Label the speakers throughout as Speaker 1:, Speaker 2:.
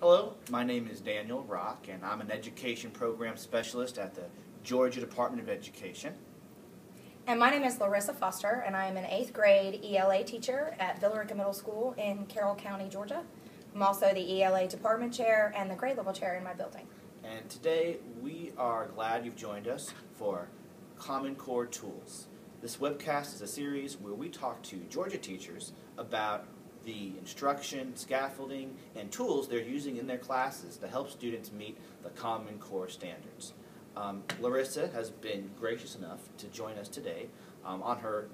Speaker 1: Hello, my name is Daniel Rock, and I'm an education program specialist at the Georgia Department of Education.
Speaker 2: And my name is Larissa Foster, and I am an 8th grade ELA teacher at Villarica Middle School in Carroll County, Georgia. I'm also the ELA department chair and the grade level chair in my building.
Speaker 1: And today we are glad you've joined us for Common Core Tools. This webcast is a series where we talk to Georgia teachers about the instruction, scaffolding, and tools they're using in their classes to help students meet the Common Core standards. Larissa has been gracious enough to join us today on her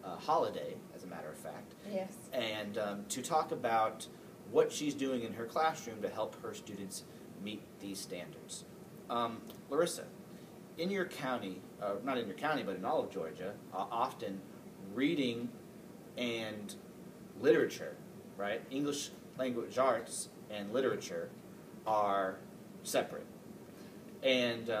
Speaker 1: holiday, as a matter of fact.
Speaker 2: Yes.
Speaker 1: And to talk about what she's doing in her classroom to help her students meet these standards. Larissa, in your county, not in your county, but in all of Georgia, often reading and literature, right? English language arts and literature are separate. And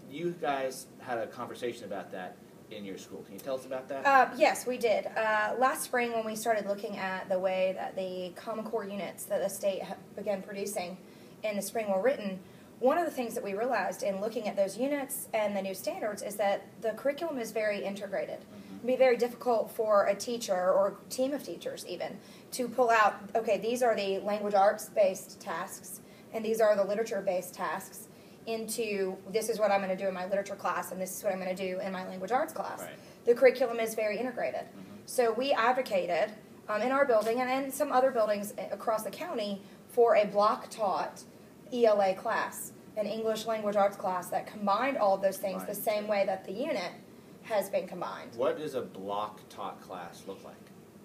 Speaker 1: you guys had a conversation about that in your school. Can you tell us about that?
Speaker 2: Yes, we did. Last spring, when we started looking at the way that the Common Core units that the state began producing in the spring were written, one of the things that we realized in looking at those units and the new standards is that the curriculum is very integrated. It would be very difficult for a teacher or a team of teachers even to pull out, okay, these are the language arts-based tasks and these are the literature-based tasks into this is what I'm going to do in my literature class and this is what I'm going to do in my language arts class.
Speaker 1: Right.
Speaker 2: The curriculum is very integrated. So we advocated in our building and some other buildings across the county for a block-taught ELA class, an English language arts class that combined all of those things the same way that the unit has been combined.
Speaker 1: What does a block-taught class look like?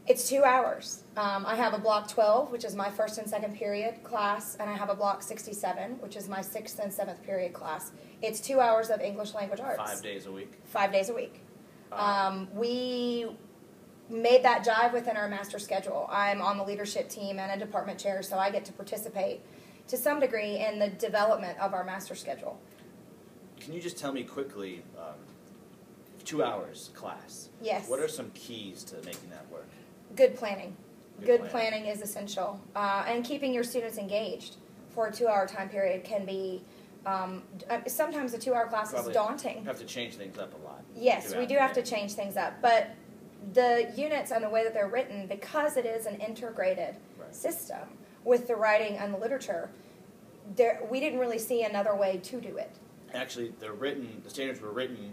Speaker 2: It's 2 hours. I have a block 12, which is my first and second period class, and I have a block 67, which is my sixth and seventh period class. It's 2 hours of English language arts.
Speaker 1: 5 days a week?
Speaker 2: 5 days a week. We made that jive within our master schedule. I'm on the leadership team and a department chair, so I get to participate to some degree in the development of our master schedule.
Speaker 1: Can you just tell me quickly, 2 hours class?
Speaker 2: Yes.
Speaker 1: What are some keys to making that work?
Speaker 2: Good planning. Good
Speaker 1: planning.
Speaker 2: planning is essential. And keeping your students engaged for a 2 hour time period can be, sometimes a 2 hour class is daunting.
Speaker 1: You have to change things up a lot.
Speaker 2: Yes, we do have to change things up. But the units and the way that they're written, because it is an integrated system with the writing and the literature, we didn't really see another way to do it.
Speaker 1: Actually, the standards were written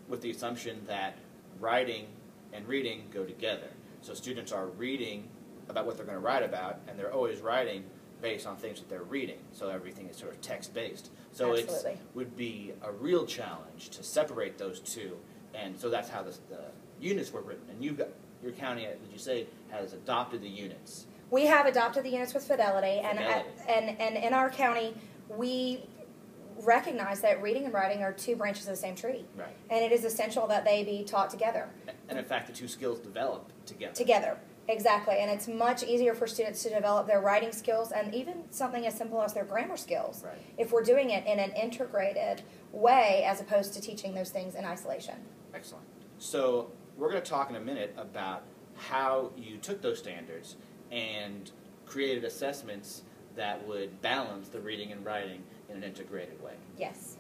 Speaker 1: with the assumption that writing and reading go together. So students are reading about what they're going to write about, and they're always writing based on things that they're reading. So everything is sort of text-based. So it would be a real challenge to separate those two, and so that's how the units were written. And your county, did you say, has adopted the units?
Speaker 2: We have adopted the units with fidelity. And in our county, we recognize that reading and writing are two branches of the same tree.
Speaker 1: Right.
Speaker 2: And it is essential that they be taught together.
Speaker 1: And in fact, the two skills develop together.
Speaker 2: Together, exactly. And it's much easier for students to develop their writing skills and even something as simple as their grammar skills if we're doing it in an integrated way as opposed to teaching those things in isolation.
Speaker 1: Excellent. So we're going to talk in a minute about how you took those standards and created assessments that would balance the reading and writing in an integrated way.
Speaker 2: Yes.